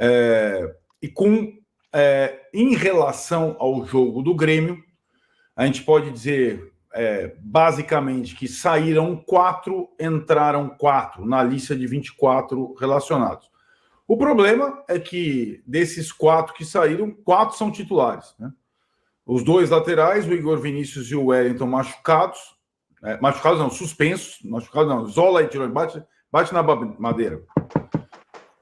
E em relação ao jogo do Grêmio, a gente pode dizer basicamente que saíram 4, entraram 4 na lista de 24 relacionados. O problema é que desses 4 que saíram, 4 são titulares, né? Os 2 laterais, o Igor Vinícius e o Wellington, machucados. Machucados não, suspensos. Machucados não, Zola e tirou, bate na madeira.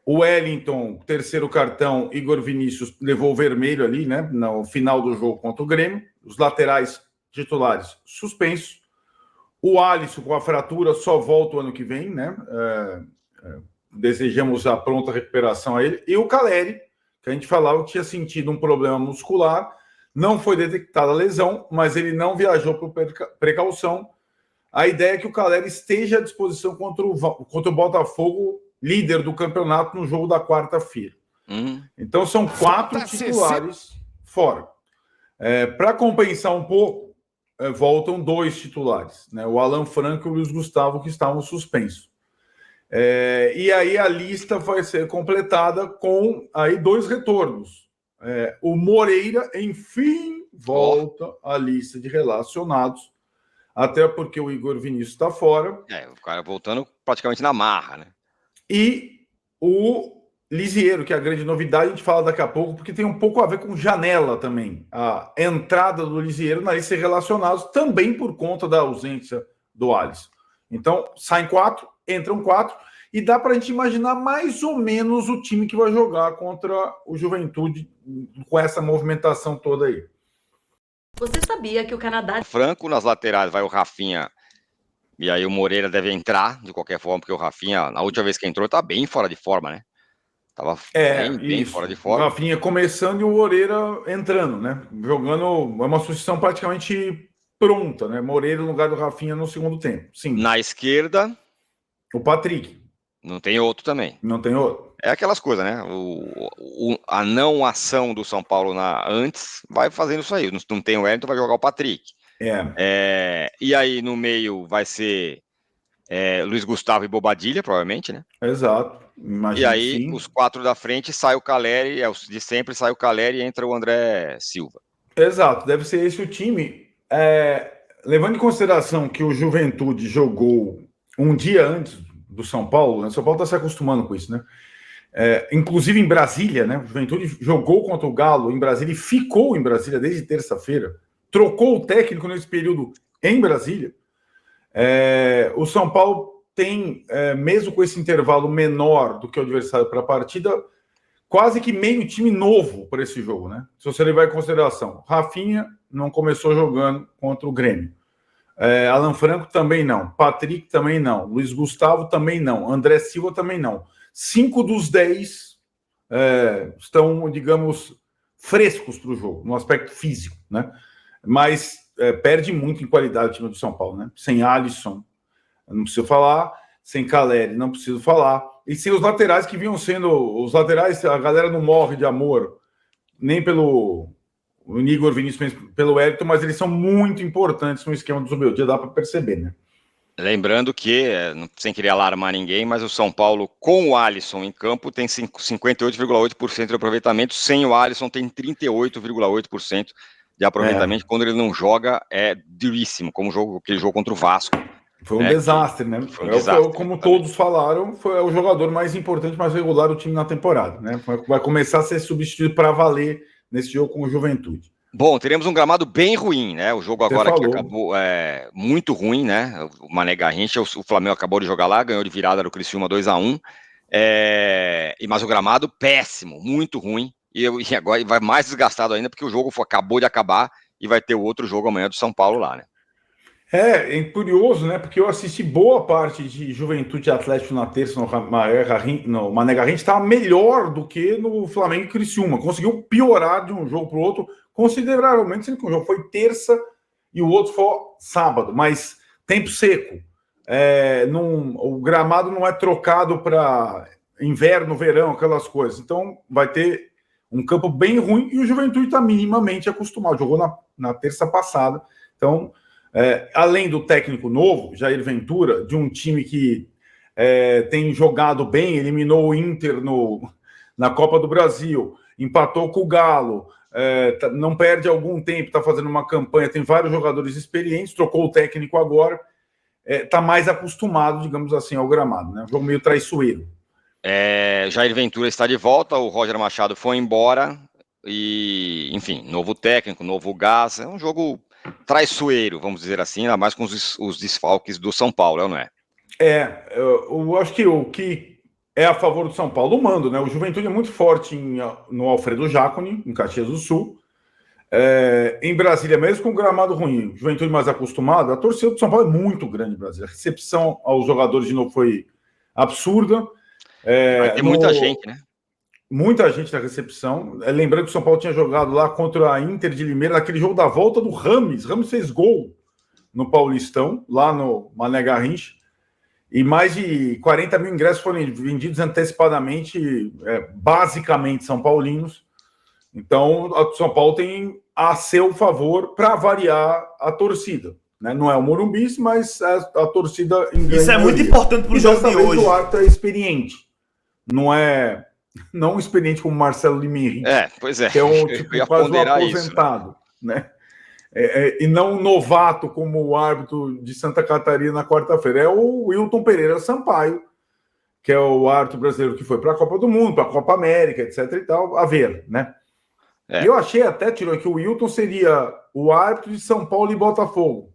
O Wellington, terceiro cartão, Igor Vinícius levou o vermelho ali, né? No final do jogo contra o Grêmio. Os laterais titulares suspensos. O Alisson, com a fratura, só volta o ano que vem, né? Desejamos a pronta recuperação a ele. E o Caleri, que a gente falava que tinha sentido um problema muscular, não foi detectada a lesão, mas ele não viajou por precaução. A ideia é que o Caleri esteja à disposição contra o Botafogo, líder do campeonato, no jogo da quarta-feira. Então são 4 titulares fora. Para compensar um pouco, voltam 2 titulares, né? O Alan Franco e o Luiz Gustavo, que estavam suspensos. E aí a lista vai ser completada com aí 2 retornos. O Moreira, enfim, volta à lista de relacionados, até porque o Igor Vinícius está fora. O cara voltando praticamente na marra, né? E o Lisieiro, que é a grande novidade, a gente fala daqui a pouco, porque tem um pouco a ver com janela também. A entrada do Lisieiro na lista de relacionados, também por conta da ausência do Alisson. Então, saem 4, entram 4, e dá para a gente imaginar mais ou menos o time que vai jogar contra o Juventude com essa movimentação toda aí. Você sabia que o Canadá... Franco, nas laterais vai o Rafinha, e aí o Moreira deve entrar, de qualquer forma, porque o Rafinha, na última vez que entrou, tá bem fora de forma, né? Tava bem fora de forma. O Rafinha começando e o Moreira entrando, né? Jogando, é uma substituição praticamente pronta, né? Moreira no lugar do Rafinha no segundo tempo. Sim. Na esquerda, o Patrick. Não tem outro também. Não tem outro. É aquelas coisas, né? A não ação do São Paulo antes vai fazendo isso aí. Não tem o Wellington, vai jogar o Patrick. E aí no meio vai ser Luiz Gustavo e Bobadilha, provavelmente, né? Exato. Imagino. E aí sim. os 4 da frente sai o Caleri, de sempre sai o Caleri e entra o André Silva. Exato, deve ser esse o time. Levando em consideração que o Juventude jogou um dia antes do São Paulo, né? O São Paulo está se acostumando com isso, né? Inclusive em Brasília, né? O Juventude jogou contra o Galo em Brasília e ficou em Brasília desde terça-feira. Trocou o técnico nesse período em Brasília. O São Paulo tem, mesmo com esse intervalo menor do que o adversário para a partida, quase que meio time novo para esse jogo, né? Se você levar em consideração, Rafinha não começou jogando contra o Grêmio. Alan Franco também não. Patrick também não. Luiz Gustavo também não. André Silva também não. 5 dos 10 estão, digamos, frescos para o jogo, no aspecto físico, né? Mas perde muito em qualidade o time do São Paulo, né? Sem Alisson, não preciso falar. Sem Caleri, não preciso falar. E sem os laterais que vinham sendo... Os laterais, a galera não morre de amor, nem pelo Igor Vinícius, pelo Wellington, mas eles são muito importantes no esquema do Zubeldia, dá para perceber, né? Lembrando que, sem querer alarmar ninguém, mas o São Paulo com o Alisson em campo tem 58,8% de aproveitamento, sem o Alisson tem 38,8% de aproveitamento. Quando ele não joga, é duríssimo, como aquele jogo contra o Vasco. Foi um desastre, né? Foi um desastre, como todos falaram, foi o jogador mais importante, mais regular do time na temporada, né? Vai começar a ser substituído para valer nesse jogo com o Juventude. Bom, teremos um gramado bem ruim, né? O jogo agora que acabou muito ruim, né? O Mané Garrincha, o Flamengo acabou de jogar lá, ganhou de virada do Criciúma 2-1. Mas o gramado péssimo, muito ruim. E agora vai mais desgastado ainda, porque o jogo acabou de acabar e vai ter o outro jogo amanhã do São Paulo lá, né? É curioso, né? Porque eu assisti boa parte de Juventude Atlético na terça no Mané Garrincha, estava melhor do que no Flamengo e Criciúma. Conseguiu piorar de um jogo para o outro consideravelmente, sendo que um jogo foi terça e o outro foi sábado, mas tempo seco. O gramado não é trocado para inverno, verão, aquelas coisas. Então vai ter um campo bem ruim e o Juventude está minimamente acostumado. Jogou na terça passada. Então, além do técnico novo, Jair Ventura, de um time que tem jogado bem, eliminou o Inter na Copa do Brasil, empatou com o Galo, não perde algum tempo, está fazendo uma campanha, tem vários jogadores experientes, trocou o técnico agora, está mais acostumado, digamos assim, ao gramado, né? Um jogo meio traiçoeiro. Jair Ventura está de volta, o Roger Machado foi embora, e, enfim, novo técnico, novo gás, é um jogo traiçoeiro, vamos dizer assim, ainda mais com os desfalques do São Paulo, não é? Eu acho que o que é a favor do São Paulo, o mando, né? O Juventude é muito forte no Alfredo Jaconi, em Caxias do Sul. Em Brasília, mesmo com o gramado ruim, o Juventude mais acostumado, a torcida do São Paulo é muito grande em Brasília. A recepção aos jogadores, de novo, foi absurda. Vai ter muita gente, né? Muita gente na recepção. Lembrando que o São Paulo tinha jogado lá contra a Inter de Limeira, naquele jogo da volta do Rames. Rames fez gol no Paulistão, lá no Mané Garrincha. E mais de 40 mil ingressos foram vendidos antecipadamente, basicamente São Paulinos. Então, o São Paulo tem a seu favor para variar a torcida. Né? Não é o Morumbi, mas a torcida... Isso é muito importante para o jogo de hoje. O árbitro é experiente. Não experiente como Marcelo Lima Henrique. Pois é. Que é quase um aposentado. Isso, né? E não um novato como o árbitro de Santa Catarina na quarta-feira. É o Wilton Pereira Sampaio, que é o árbitro brasileiro que foi para a Copa do Mundo, para a Copa América, etc. e tal, a ver, né? E eu achei até, tirou que o Wilton seria o árbitro de São Paulo e Botafogo,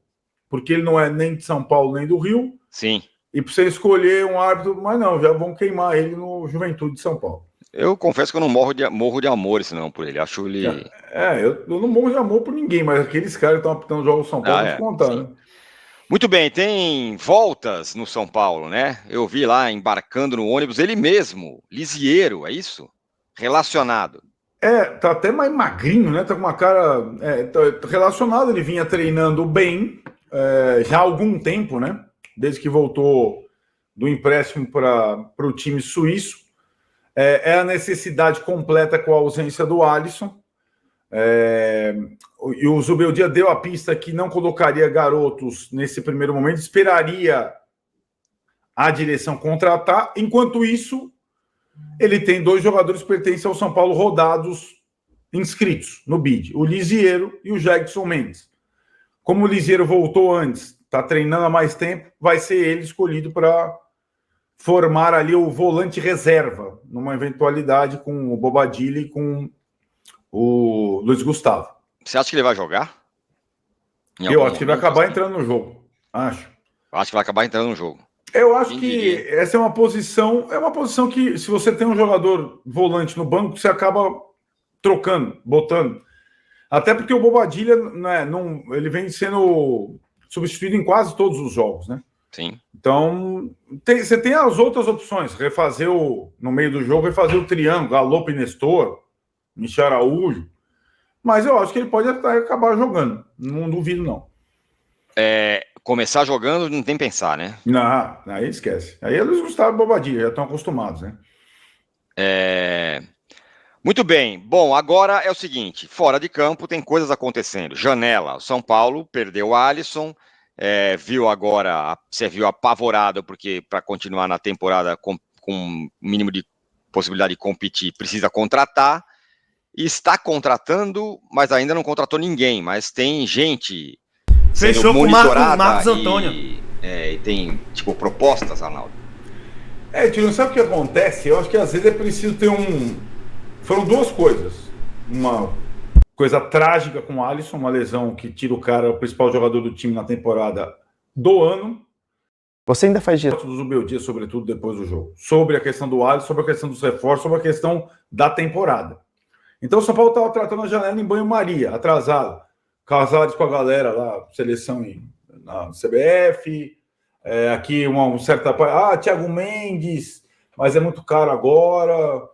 porque ele não é nem de São Paulo nem do Rio. Sim. E para você escolher um árbitro, mas não, já vão queimar ele no Juventude de São Paulo. Eu confesso que eu não morro de amor não por ele. Acho ele. Eu não morro de amor por ninguém, mas aqueles caras que estão apitando jogos do São Paulo, vou te contar, né? Muito bem, tem voltas no São Paulo, né? Eu vi lá embarcando no ônibus ele mesmo, Lisiero, é isso? Relacionado. Tá até mais magrinho, né? Tá com uma cara. Tá relacionado, ele vinha treinando bem já há algum tempo, né? Desde que voltou do empréstimo para o time suíço. A necessidade completa com a ausência do Alisson. E o Zubeldia deu a pista que não colocaria garotos nesse primeiro momento, esperaria a direção contratar. Enquanto isso, ele tem 2 jogadores que pertencem ao São Paulo rodados, inscritos no BID, o Lisiero e o Jackson Mendes. Como o Lisiero voltou antes, está treinando há mais tempo, vai ser ele escolhido para formar ali o volante reserva, numa eventualidade com o Bobadilla e com o Luiz Gustavo. Você acha que ele vai jogar? Eu acho que ele vai acabar entrando no jogo. Acho que vai acabar entrando no jogo. Eu acho que essa é uma posição que, se você tem um jogador volante no banco, você acaba trocando, botando. Até porque o Bobadilla, né, ele vem sendo substituído em quase todos os jogos, né? Sim. Então, você tem as outras opções. No meio do jogo, refazer o triângulo, Galopo e Nestor, Michel Araújo. Mas eu acho que ele pode até acabar jogando. Não duvido, não. Começar jogando não tem pensar, né? Não, aí esquece. Aí é Luiz Gustavo e Bobadilla, já estão acostumados, né? Muito bem. Bom, agora é o seguinte, fora de campo tem coisas acontecendo. Janela, o São Paulo perdeu o Alisson, você viu apavorado, porque para continuar na temporada com mínimo de possibilidade de competir, precisa contratar. E está contratando, mas ainda não contratou ninguém, mas tem gente fechou com o Marcos Antônio. E tem, propostas, Arnaldo. Tio, sabe o que acontece? Eu acho que às vezes é preciso ter Foram 2 coisas. Uma coisa trágica com o Alisson, uma lesão que tira o cara, o principal jogador do time na temporada do ano. Você ainda faz direto do Zubeldia, sobretudo depois do jogo. Sobre a questão do Alisson, sobre a questão dos reforços, sobre a questão da temporada. Então o São Paulo estava tratando a janela em banho-maria, atrasado. Casados com a galera lá, seleção na CBF. Aqui uma certa... Thiago Mendes, mas é muito caro agora.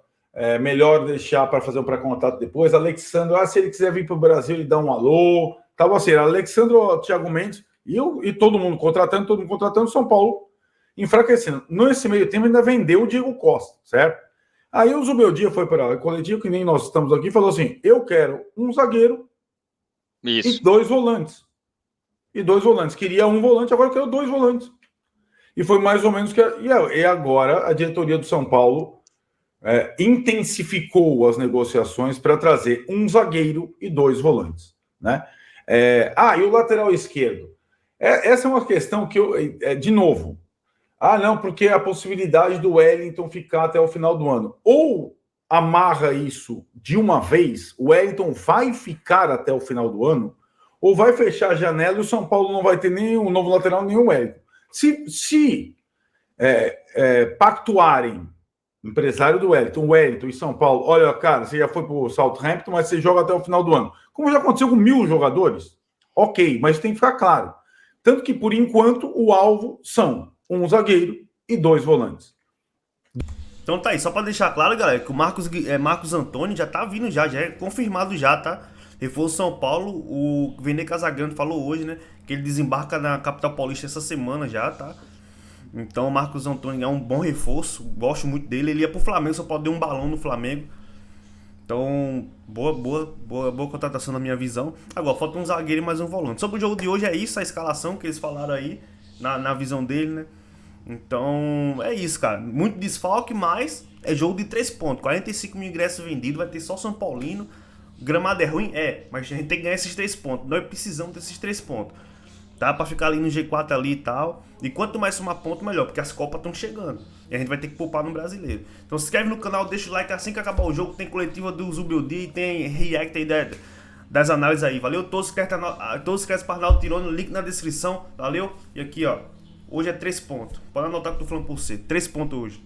Melhor deixar para fazer o pré-contato depois. Alexandre, se ele quiser vir para o Brasil, ele dá um alô. Tava assim, Alexandre, Thiago Mendes e todo mundo contratando, São Paulo enfraquecendo. Nesse meio tempo ainda vendeu o Diego Costa, certo? Aí o Zubeldia foi para o coletivo, que nem nós estamos aqui, e falou assim, eu quero um zagueiro e 2 volantes. Queria um volante, agora quero 2 volantes. E foi mais ou menos que... E agora a diretoria do São Paulo intensificou as negociações para trazer um zagueiro e 2 volantes, né? E o lateral esquerdo? Essa é uma questão que de novo, não, porque a possibilidade do Wellington ficar até o final do ano. Ou amarra isso de uma vez, o Wellington vai ficar até o final do ano, ou vai fechar a janela e o São Paulo não vai ter nem um novo lateral, nem o Wellington. Se pactuarem, empresário do Wellington e São Paulo, olha, cara, você já foi para o Southampton, mas você joga até o final do ano. Como já aconteceu com 1.000 jogadores, ok, mas tem que ficar claro. Tanto que, por enquanto, o alvo são um zagueiro e 2 volantes. Então tá aí, só pra deixar claro, galera, que o Marcos Antônio já tá vindo já é confirmado já, tá? Reforço São Paulo, o Vene Casagrande falou hoje, né, que ele desembarca na capital paulista essa semana já, tá? Então o Marcos Antônio é um bom reforço, gosto muito dele, ele ia pro Flamengo, só pode dar um balão no Flamengo. Então, boa contratação na minha visão. Agora, falta um zagueiro e mais um volante. Sobre o jogo de hoje é isso, a escalação que eles falaram aí, na visão dele, né? Então, é isso, cara. Muito desfalque, mas é jogo de 3 pontos. 45 mil ingressos vendidos, vai ter só São Paulino. O gramado é ruim? Mas a gente tem que ganhar esses 3 pontos. Nós precisamos desses 3 pontos. Tá? Pra ficar ali no G4 ali e tal. E quanto mais somar ponto, melhor. Porque as Copas estão chegando. E a gente vai ter que poupar no Brasileiro. Então se inscreve no canal, deixa o like assim que acabar o jogo. Tem coletiva do Zubeldi e tem react aí das análises aí. Valeu? Todos esquecem para Arnaldo Tironi, link na descrição. Valeu? E aqui, ó. Hoje é 3 pontos. Pode anotar que eu tô falando por você. 3 pontos hoje.